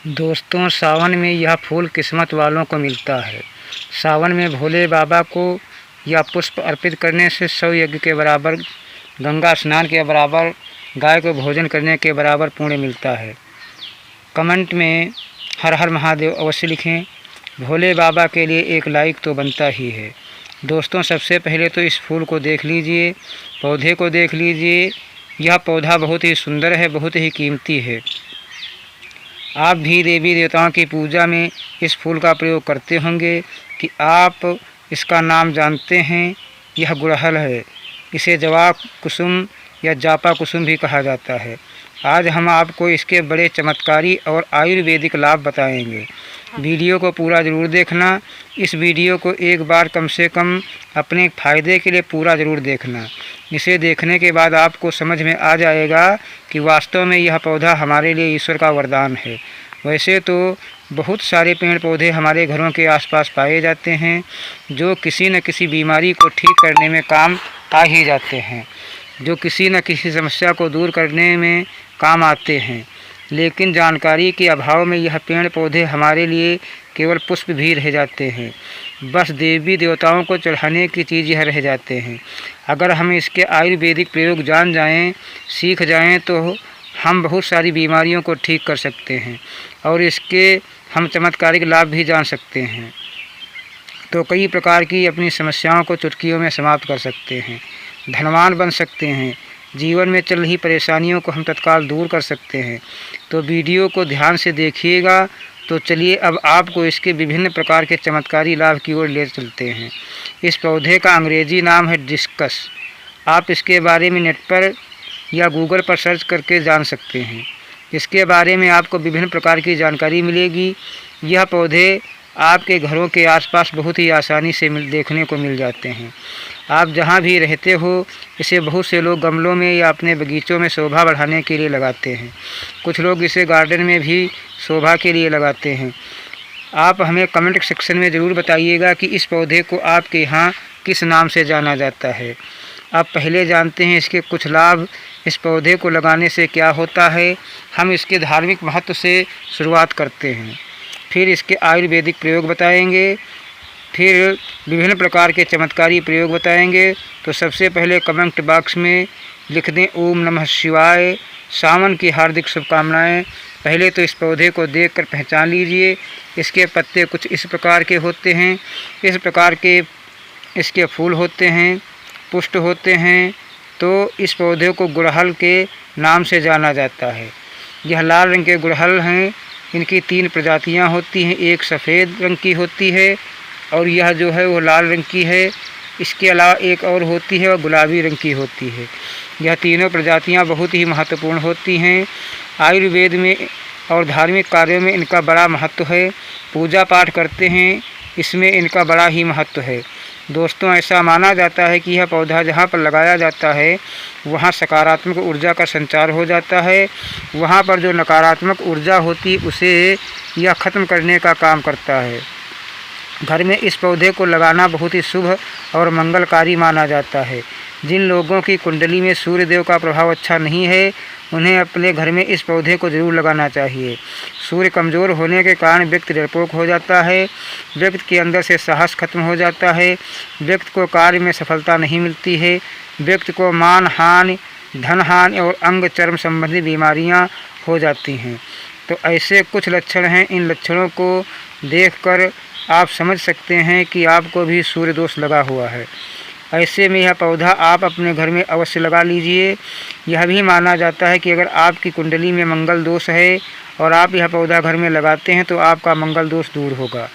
दोस्तों, सावन में यह फूल किस्मत वालों को मिलता है। सावन में भोले बाबा को यह पुष्प अर्पित करने से 100 यज्ञ के बराबर, गंगा स्नान के बराबर, गाय को भोजन करने के बराबर पुण्य मिलता है। कमेंट में हर हर महादेव अवश्य लिखें। भोले बाबा के लिए एक लाइक तो बनता ही है। दोस्तों, सबसे पहले तो इस फूल को देख लीजिए, पौधे को देख लीजिए। यह पौधा बहुत ही सुंदर है, बहुत ही कीमती है। आप भी देवी देवताओं की पूजा में इस फूल का प्रयोग करते होंगे कि आप इसका नाम जानते हैं। यह गुड़हल है। इसे जवा कुसुम या जापा कुसुम भी कहा जाता है। आज हम आपको इसके बड़े चमत्कारी और आयुर्वेदिक लाभ बताएंगे। वीडियो को पूरा ज़रूर देखना। इस वीडियो को एक बार कम से कम अपने फ़ायदे के लिए पूरा ज़रूर देखना। इसे देखने के बाद आपको समझ में आ जाएगा कि वास्तव में यह पौधा हमारे लिए ईश्वर का वरदान है। वैसे तो बहुत सारे पेड़ पौधे हमारे घरों के आसपास पाए जाते हैं जो किसी न किसी बीमारी को ठीक करने में काम आ ही जाते हैं, जो किसी न किसी समस्या को दूर करने में काम आते हैं। लेकिन जानकारी के अभाव में यह पेड़ पौधे हमारे लिए केवल पुष्प भी रह जाते हैं। बस देवी देवताओं को चढ़ाने की चीज़ यह रह जाते हैं। अगर हम इसके आयुर्वेदिक प्रयोग जान जाएं, सीख जाएं, तो हम बहुत सारी बीमारियों को ठीक कर सकते हैं और इसके हम चमत्कारिक लाभ भी जान सकते हैं। तो कई प्रकार की अपनी समस्याओं को चुटकियों में समाप्त कर सकते हैं, धनवान बन सकते हैं, जीवन में चल रही परेशानियों को हम तत्काल दूर कर सकते हैं। तो वीडियो को ध्यान से देखिएगा। तो चलिए अब आपको इसके विभिन्न प्रकार के चमत्कारी लाभ की ओर ले चलते हैं। इस पौधे का अंग्रेजी नाम है डिस्कस। आप इसके बारे में नेट पर या गूगल पर सर्च करके जान सकते हैं। इसके बारे में आपको विभिन्न प्रकार की जानकारी मिलेगी। यह पौधे आपके घरों के आसपास बहुत ही आसानी से देखने को मिल जाते हैं। आप जहां भी रहते हो, इसे बहुत से लोग गमलों में या अपने बगीचों में शोभा बढ़ाने के लिए लगाते हैं। कुछ लोग इसे गार्डन में भी शोभा के लिए लगाते हैं। आप हमें कमेंट सेक्शन में ज़रूर बताइएगा कि इस पौधे को आपके यहाँ किस नाम से जाना जाता है। अब पहले जानते हैं इसके कुछ लाभ। इस पौधे को लगाने से क्या होता है, हम इसके धार्मिक महत्व से शुरुआत करते हैं, फिर इसके आयुर्वेदिक प्रयोग बताएंगे, फिर विभिन्न प्रकार के चमत्कारी प्रयोग बताएंगे। तो सबसे पहले कमेंट बॉक्स में लिख दें ओम नमः शिवाय। सावन की हार्दिक शुभकामनाएं। पहले तो इस पौधे को देखकर पहचान लीजिए। इसके पत्ते कुछ इस प्रकार के होते हैं, इस प्रकार के इसके फूल होते हैं, पुष्प होते हैं। तो इस पौधे को गुड़हल के नाम से जाना जाता है। यह लाल रंग के गुड़हल हैं। इनकी 3 प्रजातियां होती हैं। एक सफ़ेद रंग की होती है और यह जो है वो लाल रंग की है। इसके अलावा एक और होती है, वह गुलाबी रंग की होती है। यह तीनों प्रजातियां बहुत ही महत्वपूर्ण होती हैं। आयुर्वेद में और धार्मिक कार्यों में इनका बड़ा महत्व है। पूजा पाठ करते हैं, इसमें इनका बड़ा ही महत्व है। दोस्तों, ऐसा माना जाता है कि यह पौधा जहाँ पर लगाया जाता है वहाँ सकारात्मक ऊर्जा का संचार हो जाता है। वहाँ पर जो नकारात्मक ऊर्जा होती है उसे यह ख़त्म करने का काम करता है। घर में इस पौधे को लगाना बहुत ही शुभ और मंगलकारी माना जाता है। जिन लोगों की कुंडली में सूर्यदेव का प्रभाव अच्छा नहीं है, उन्हें अपने घर में इस पौधे को ज़रूर लगाना चाहिए। सूर्य कमज़ोर होने के कारण व्यक्ति डरपोक हो जाता है, व्यक्ति के अंदर से साहस खत्म हो जाता है, व्यक्ति को कार्य में सफलता नहीं मिलती है, व्यक्ति को मान हानि, धन हानि और अंग चर्म संबंधी बीमारियां हो जाती हैं। तो ऐसे कुछ लक्षण हैं। इन लक्षणों को देखकर आप समझ सकते हैं कि आपको भी सूर्य दोष लगा हुआ है। ऐसे में यह पौधा आप अपने घर में अवश्य लगा लीजिए। यह भी माना जाता है कि अगर आपकी कुंडली में मंगल दोष है और आप यह पौधा घर में लगाते हैं तो आपका मंगल दोष दूर होगा,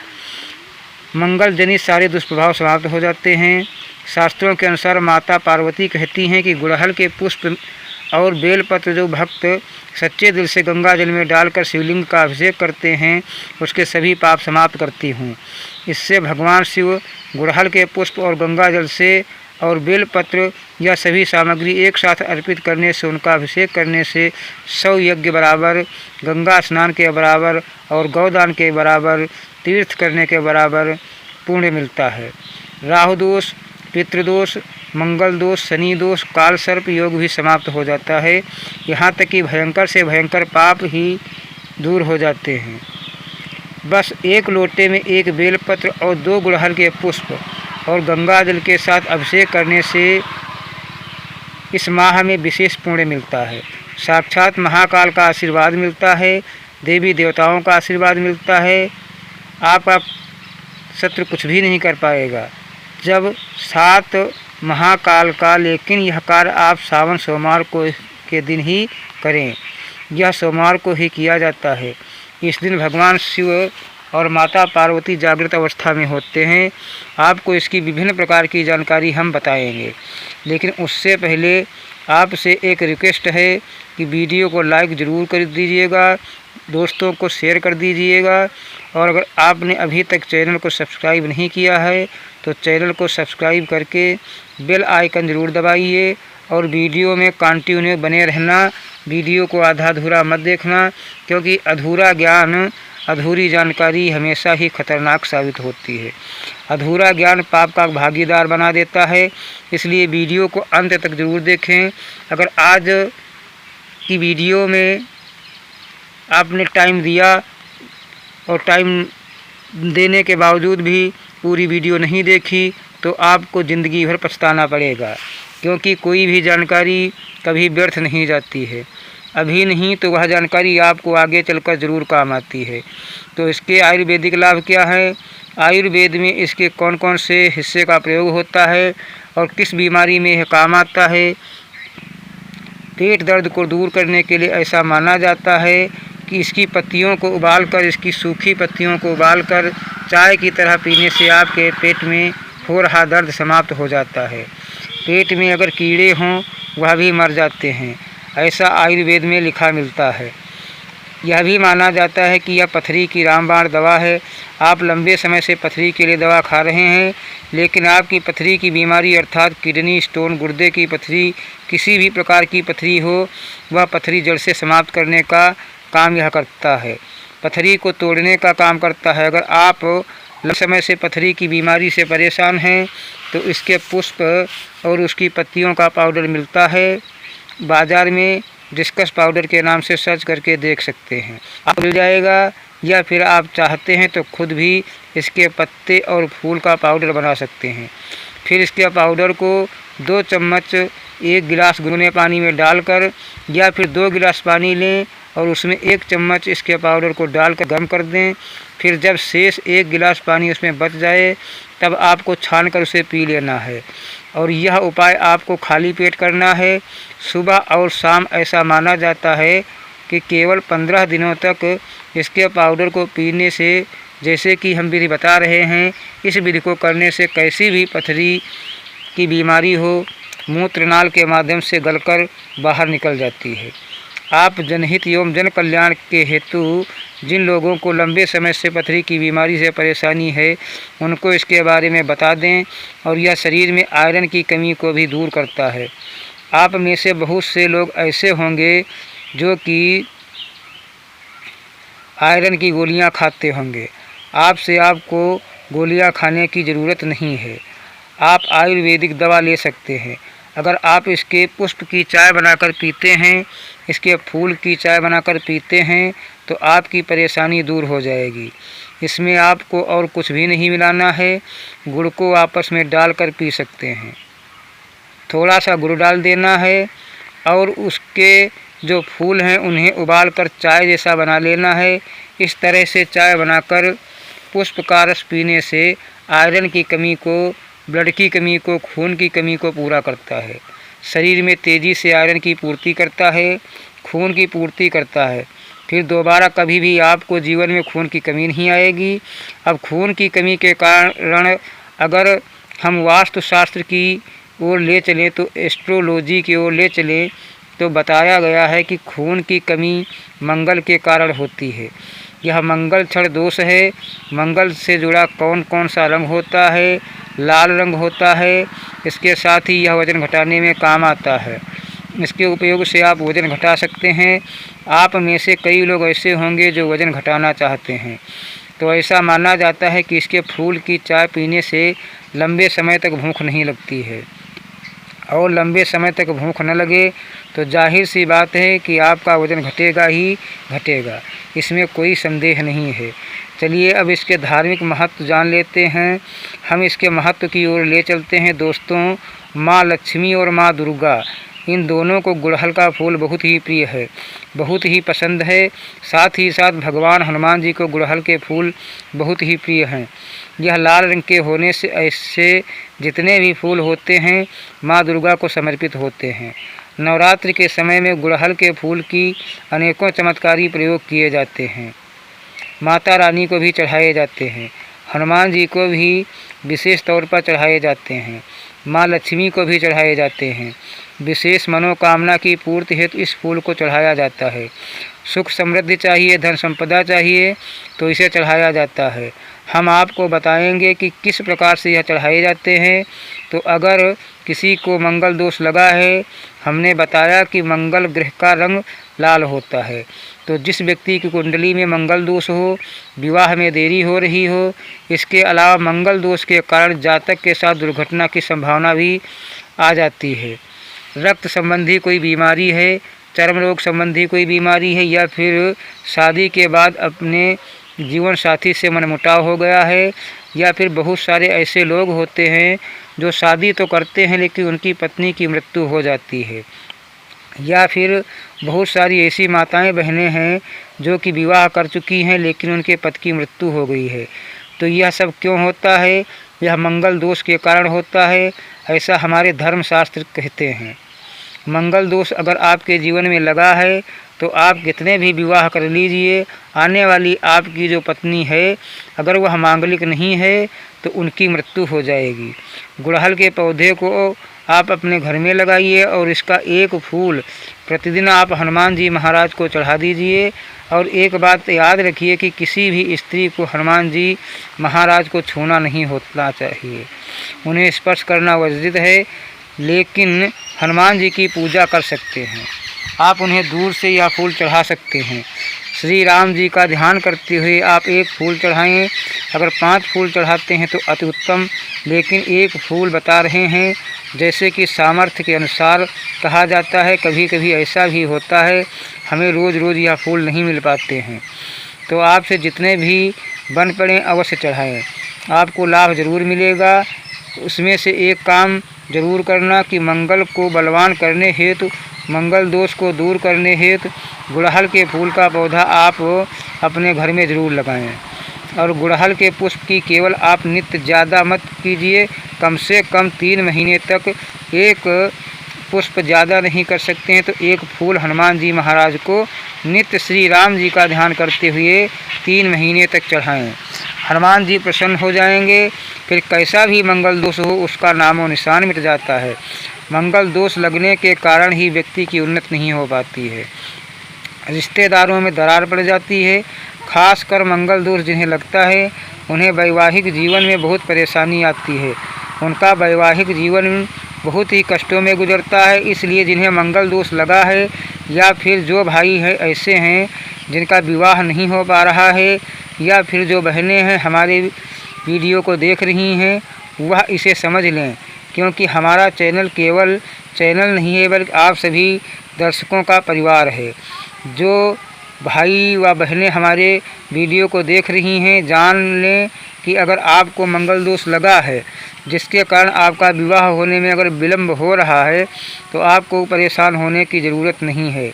मंगल जनित सारे दुष्प्रभाव समाप्त हो जाते हैं। शास्त्रों के अनुसार माता पार्वती कहती हैं कि गुड़हल के पुष्प और बेलपत्र जो भक्त सच्चे दिल से गंगा जल में डालकर शिवलिंग का अभिषेक करते हैं, उसके सभी पाप समाप्त करती हूँ। इससे भगवान शिव गुड़हल के पुष्प और गंगा जल से और बेलपत्र या सभी सामग्री एक साथ अर्पित करने से, उनका अभिषेक करने से 100 यज्ञ बराबर, गंगा स्नान के बराबर और गौदान के बराबर, तीर्थ करने के बराबर पुण्य मिलता है। राहु दोष, पितृदोष, मंगल दोष, शनि दोष, काल सर्प योग भी समाप्त हो जाता है। यहाँ तक कि भयंकर से भयंकर पाप ही दूर हो जाते हैं। बस एक लोटे में 1 बेलपत्र और 2 गुड़हल के पुष्प और गंगा जल के साथ अभिषेक करने से इस माह में विशेष पुण्य मिलता है। साक्षात महाकाल का आशीर्वाद मिलता है, देवी देवताओं का आशीर्वाद मिलता है। आपका शत्रु कुछ भी नहीं कर पाएगा जब 7 महाकाल का, लेकिन यह कार्य आप सावन सोमवार को के दिन ही करें। यह सोमवार को ही किया जाता है। इस दिन भगवान शिव और माता पार्वती जागृत अवस्था में होते हैं। आपको इसकी विभिन्न प्रकार की जानकारी हम बताएंगे, लेकिन उससे पहले आपसे एक रिक्वेस्ट है कि वीडियो को लाइक ज़रूर कर दीजिएगा, दोस्तों को शेयर कर दीजिएगा, और अगर आपने अभी तक चैनल को सब्सक्राइब नहीं किया है तो चैनल को सब्सक्राइब करके बेल आइकन ज़रूर दबाइए और वीडियो में कंटिन्यू बने रहना। वीडियो को आधा अधूरा मत देखना, क्योंकि अधूरा ज्ञान, अधूरी जानकारी हमेशा ही खतरनाक साबित होती है। अधूरा ज्ञान पाप का भागीदार बना देता है, इसलिए वीडियो को अंत तक ज़रूर देखें। अगर आज की वीडियो में आपने टाइम दिया और टाइम देने के बावजूद भी पूरी वीडियो नहीं देखी तो आपको ज़िंदगी भर पछताना पड़ेगा, क्योंकि कोई भी जानकारी कभी व्यर्थ नहीं जाती है। अभी नहीं तो वह जानकारी आपको आगे चलकर ज़रूर काम आती है। तो इसके आयुर्वेदिक लाभ क्या है, आयुर्वेद में इसके कौन कौन से हिस्से का प्रयोग होता है और किस बीमारी में यह काम आता है। पेट दर्द को दूर करने के लिए ऐसा माना जाता है कि इसकी पत्तियों को उबालकर, इसकी सूखी पत्तियों को उबालकर चाय की तरह पीने से आपके पेट में हो रहा दर्द समाप्त हो जाता है। पेट में अगर कीड़े हों वह भी मर जाते हैं, ऐसा आयुर्वेद में लिखा मिलता है। यह भी माना जाता है कि यह पथरी की रामबाण दवा है। आप लंबे समय से पथरी के लिए दवा खा रहे हैं, लेकिन आपकी पथरी की बीमारी अर्थात किडनी स्टोन, गुर्दे की पथरी, किसी भी प्रकार की पथरी हो, वह पथरी जड़ से समाप्त करने का काम यह करता है, पथरी को तोड़ने का काम करता है। अगर आप लंबे समय से पथरी की बीमारी से परेशान हैं तो इसके पुष्प और उसकी पत्तियों का पाउडर मिलता है बाज़ार में, डिस्कस पाउडर के नाम से सर्च करके देख सकते हैं, आप मिल जाएगा। या फिर आप चाहते हैं तो खुद भी इसके पत्ते और फूल का पाउडर बना सकते हैं। फिर इसके पाउडर को 2 चम्मच 1 गिलास गुनगुने पानी में डालकर, या फिर 2 गिलास पानी लें और उसमें 1 चम्मच इसके पाउडर को डालकर गर्म कर दें। फिर जब शेष 1 गिलास पानी उसमें बच जाए तब आपको छानकर उसे पी लेना है। और यह उपाय आपको खाली पेट करना है, सुबह और शाम। ऐसा माना जाता है कि केवल 15 दिनों तक इसके पाउडर को पीने से, जैसे कि हम विधि बता रहे हैं, इस विधि को करने से कैसी भी पथरी की बीमारी हो, मूत्रनाल के माध्यम से गलकर बाहर निकल जाती है। आप जनहित एवं जन कल्याण के हेतु जिन लोगों को लंबे समय से पथरी की बीमारी से परेशानी है उनको इसके बारे में बता दें, और यह शरीर में आयरन की कमी को भी दूर करता है। आप में से बहुत से लोग ऐसे होंगे जो कि आयरन की गोलियां खाते होंगे। आपको गोलियां खाने की ज़रूरत नहीं है, आप आयुर्वेदिक दवा ले सकते हैं। अगर आप इसके पुष्प की चाय बनाकर पीते हैं, इसके फूल की चाय बनाकर पीते हैं तो आपकी परेशानी दूर हो जाएगी। इसमें आपको और कुछ भी नहीं मिलाना है, गुड़ को आपस में डालकर पी सकते हैं। थोड़ा सा गुड़ डाल देना है और उसके जो फूल हैं उन्हें उबालकर चाय जैसा बना लेना है। इस तरह से चाय बनाकर पुष्प का रस पीने से आयरन की कमी को, ब्लड की कमी को, खून की कमी को पूरा करता है। शरीर में तेज़ी से आयरन की पूर्ति करता है, खून की पूर्ति करता है। फिर दोबारा कभी भी आपको जीवन में खून की कमी नहीं आएगी। अब खून की कमी के कारण अगर हम वास्तुशास्त्र की ओर ले चलें तो एस्ट्रोलॉजी की ओर ले चलें तो बताया गया है कि खून की कमी मंगल के कारण होती है। यह मंगल क्षण दोष है। मंगल से जुड़ा कौन कौन सा रंग होता है? लाल रंग होता है। इसके साथ ही यह वज़न घटाने में काम आता है। इसके उपयोग से आप वज़न घटा सकते हैं। आप में से कई लोग ऐसे होंगे जो वज़न घटाना चाहते हैं, तो ऐसा माना जाता है कि इसके फूल की चाय पीने से लंबे समय तक भूख नहीं लगती है। और लंबे समय तक भूख न लगे तो जाहिर सी बात है कि आपका वज़न घटेगा ही घटेगा, इसमें कोई संदेह नहीं है। चलिए अब इसके धार्मिक महत्व जान लेते हैं। हम इसके महत्व की ओर ले चलते हैं दोस्तों। माँ लक्ष्मी और माँ दुर्गा, इन दोनों को गुड़हल का फूल बहुत ही प्रिय है, बहुत ही पसंद है। साथ ही साथ भगवान हनुमान जी को गुड़हल के फूल बहुत ही प्रिय हैं। यह लाल रंग के होने से ऐसे जितने भी फूल होते हैं माँ दुर्गा को समर्पित होते हैं। नवरात्रि के समय में गुड़हल के फूल की अनेकों चमत्कारी प्रयोग किए जाते हैं। माता रानी को भी चढ़ाए जाते हैं, हनुमान जी को भी विशेष तौर पर चढ़ाए जाते हैं, माँ लक्ष्मी को भी चढ़ाए जाते हैं। विशेष मनोकामना की पूर्ति हेतु इस फूल को चढ़ाया जाता है। सुख समृद्धि चाहिए, धन संपदा चाहिए तो इसे चढ़ाया जाता है। हम आपको बताएंगे कि किस प्रकार से यह चढ़ाए जाते हैं। तो अगर किसी को मंगल दोष लगा है, हमने बताया कि मंगल ग्रह का रंग लाल होता है, तो जिस व्यक्ति की कुंडली में मंगल दोष हो, विवाह में देरी हो रही हो, इसके अलावा मंगल दोष के कारण जातक के साथ दुर्घटना की संभावना भी आ जाती है। रक्त संबंधी कोई बीमारी है, चर्म रोग संबंधी कोई बीमारी है, या फिर शादी के बाद अपने जीवन साथी से मनमुटाव हो गया है, या फिर बहुत सारे ऐसे लोग होते हैं जो शादी तो करते हैं लेकिन उनकी पत्नी की मृत्यु हो जाती है, या फिर बहुत सारी ऐसी माताएं बहनें हैं जो कि विवाह कर चुकी हैं लेकिन उनके पति की मृत्यु हो गई है। तो यह सब क्यों होता है? यह मंगल दोष के कारण होता है, ऐसा हमारे धर्मशास्त्र कहते हैं। मंगल दोष अगर आपके जीवन में लगा है तो आप कितने भी विवाह कर लीजिए, आने वाली आपकी जो पत्नी है अगर वह मांगलिक नहीं है तो उनकी मृत्यु हो जाएगी। गुड़हल के पौधे को आप अपने घर में लगाइए और इसका एक फूल प्रतिदिन आप हनुमान जी महाराज को चढ़ा दीजिए। और एक बात याद रखिए कि किसी भी स्त्री को हनुमान जी महाराज को छूना नहीं होना चाहिए, उन्हें स्पर्श करना वर्जित है, लेकिन हनुमान जी की पूजा कर सकते हैं। आप उन्हें दूर से यह फूल चढ़ा सकते हैं। श्री राम जी का ध्यान करते हुए आप एक फूल चढ़ाएं। अगर 5 फूल चढ़ाते हैं तो अति उत्तम, लेकिन एक फूल बता रहे हैं जैसे कि सामर्थ्य के अनुसार कहा जाता है। कभी कभी ऐसा भी होता है हमें रोज़ रोज़ यह फूल नहीं मिल पाते हैं, तो आपसे जितने भी बन पड़े अवश्य चढ़ाएं, आपको लाभ ज़रूर मिलेगा। उसमें से एक काम जरूर करना कि मंगल को बलवान करने हेतु, मंगल दोष को दूर करने हेतु गुड़हल के फूल का पौधा आप अपने घर में ज़रूर लगाएं। और गुड़हल के पुष्प की केवल आप नित्य ज़्यादा मत कीजिए, कम से कम 3 महीने तक एक पुष्प ज़्यादा नहीं कर सकते हैं तो एक फूल हनुमान जी महाराज को नित्य श्री राम जी का ध्यान करते हुए 3 महीने तक चढ़ाएं। हनुमान जी प्रसन्न हो जाएंगे। फिर कैसा भी मंगल दोष हो उसका नामो निशान मिट जाता है। मंगल दोष लगने के कारण ही व्यक्ति की उन्नति नहीं हो पाती है, रिश्तेदारों में दरार पड़ जाती है। खासकर मंगल दोष जिन्हें लगता है उन्हें वैवाहिक जीवन में बहुत परेशानी आती है, उनका वैवाहिक जीवन बहुत ही कष्टों में गुजरता है। इसलिए जिन्हें मंगल दोष लगा है या फिर जो भाई हैं ऐसे हैं जिनका विवाह नहीं हो पा रहा है, या फिर जो बहनें हैं हमारे वीडियो को देख रही हैं, वह इसे समझ लें, क्योंकि हमारा चैनल केवल चैनल नहीं है बल्कि आप सभी दर्शकों का परिवार है। जो भाई व बहनें हमारे वीडियो को देख रही हैं, जान लें कि अगर आपको मंगल दोष लगा है जिसके कारण आपका विवाह होने में अगर विलम्ब हो रहा है तो आपको परेशान होने की ज़रूरत नहीं है।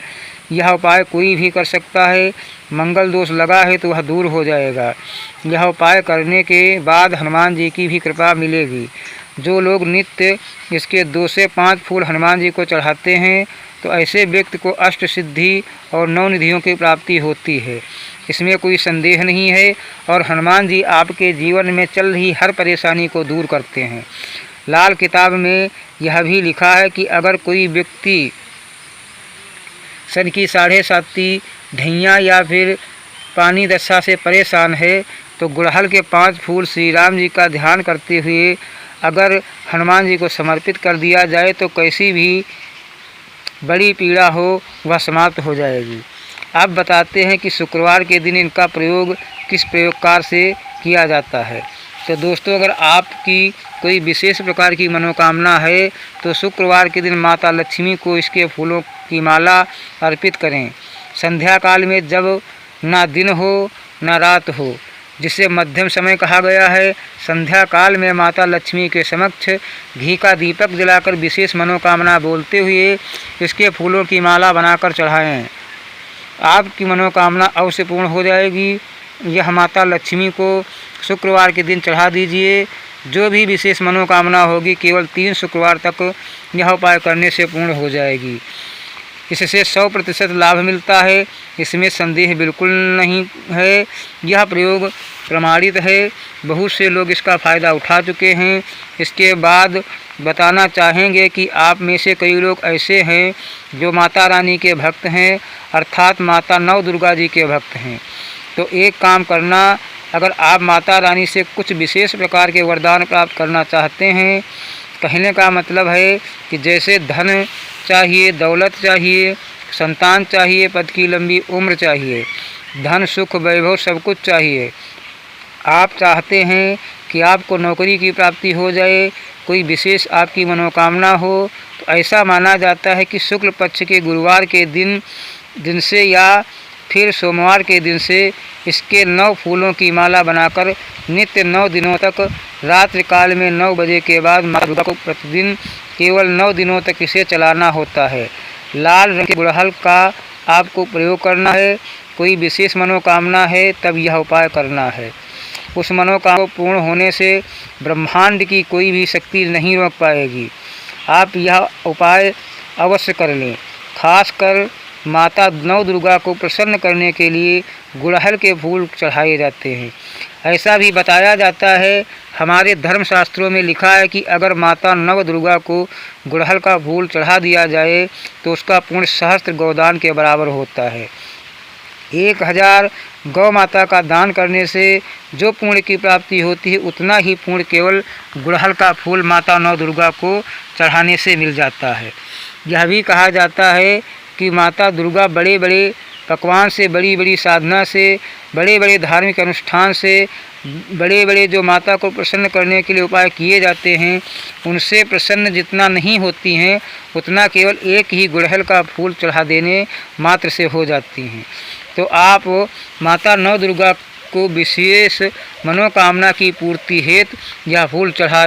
यह उपाय कोई भी कर सकता है। मंगल दोष लगा है तो वह दूर हो जाएगा। यह उपाय करने के बाद हनुमान जी की भी कृपा मिलेगी। जो लोग नित्य इसके 2 से 5 फूल हनुमान जी को चढ़ाते हैं तो ऐसे व्यक्ति को अष्ट सिद्धि और 9 निधियों की प्राप्ति होती है, इसमें कोई संदेह नहीं है। और हनुमान जी आपके जीवन में चल रही हर परेशानी को दूर करते हैं। लाल किताब में यह भी लिखा है कि अगर कोई व्यक्ति सन की 7.5 ढैया या फिर पानी दशा से परेशान है तो गुड़हल के 5 फूल श्री राम जी का ध्यान करते हुए अगर हनुमान जी को समर्पित कर दिया जाए तो कैसी भी बड़ी पीड़ा हो वह समाप्त हो जाएगी। अब बताते हैं कि शुक्रवार के दिन इनका प्रयोग किस प्रयोगकार से किया जाता है। तो दोस्तों, अगर आपकी कोई विशेष प्रकार की मनोकामना है तो शुक्रवार के दिन माता लक्ष्मी को इसके फूलों की माला अर्पित करें। संध्या काल में जब ना दिन हो ना रात हो, जिसे मध्यम समय कहा गया है, संध्या काल में माता लक्ष्मी के समक्ष घी का दीपक जलाकर विशेष मनोकामना बोलते हुए इसके फूलों की माला बनाकर चढ़ाएं। आपकी मनोकामना अवश्य पूर्ण हो जाएगी। यह माता लक्ष्मी को शुक्रवार के दिन चढ़ा दीजिए। जो भी विशेष मनोकामना होगी केवल 3 शुक्रवार तक यह उपाय करने से पूर्ण हो जाएगी। इससे 100% लाभ मिलता है, इसमें संदेह बिल्कुल नहीं है। यह प्रयोग प्रमाणित है, बहुत से लोग इसका फ़ायदा उठा चुके हैं। इसके बाद बताना चाहेंगे कि आप में से कई लोग ऐसे हैं जो माता रानी के भक्त हैं, अर्थात माता नव दुर्गा जी के भक्त हैं। तो एक काम करना, अगर आप माता रानी से कुछ विशेष प्रकार के वरदान प्राप्त करना चाहते हैं, कहने का मतलब है कि जैसे धन चाहिए, दौलत चाहिए, संतान चाहिए, पद की लंबी उम्र चाहिए, धन सुख वैभव सब कुछ चाहिए, आप चाहते हैं कि आपको नौकरी की प्राप्ति हो जाए, कोई विशेष आपकी मनोकामना हो, तो ऐसा माना जाता है कि शुक्ल पक्ष के गुरुवार के दिन से या फिर सोमवार के दिन से इसके 9 फूलों की माला बनाकर नित्य 9 दिनों तक रात्रि काल में 9 बजे के बाद माता दुर्गा को प्रतिदिन केवल 9 दिनों तक इसे चलाना होता है। लाल रंग के गुड़हल का आपको प्रयोग करना है। कोई विशेष मनोकामना है तब यह उपाय करना है। उस मनोकामना को पूर्ण होने से ब्रह्मांड की कोई भी शक्ति नहीं रोक पाएगी। आप यह उपाय अवश्य कर लें। खासकर माता नव दुर्गा को प्रसन्न करने के लिए गुड़हल के फूल चढ़ाए जाते हैं। ऐसा भी बताया जाता है, हमारे धर्मशास्त्रों में लिखा है कि अगर माता नव दुर्गा को गुड़हल का फूल चढ़ा दिया जाए तो उसका पुण्य सहस्त्र गौदान के बराबर होता है। 1000 गौ माता का दान करने से जो पुण्य की प्राप्ति होती है, उतना ही पुण्य केवल गुड़हल का फूल माता नव दुर्गा को चढ़ाने से मिल जाता है। यह भी कहा जाता है कि माता दुर्गा बड़े बड़े पकवान से, बड़ी बड़ी साधना से, बड़े बड़े धार्मिक अनुष्ठान से, बड़े बड़े जो माता को प्रसन्न करने के लिए उपाय किए जाते हैं, उनसे प्रसन्न जितना नहीं होती हैं, उतना केवल एक ही गुड़हल का फूल चढ़ा देने मात्र से हो जाती हैं। तो आप माता नव दुर्गा को विशेष मनोकामना की पूर्ति हेतु यह फूल चढ़ाएं।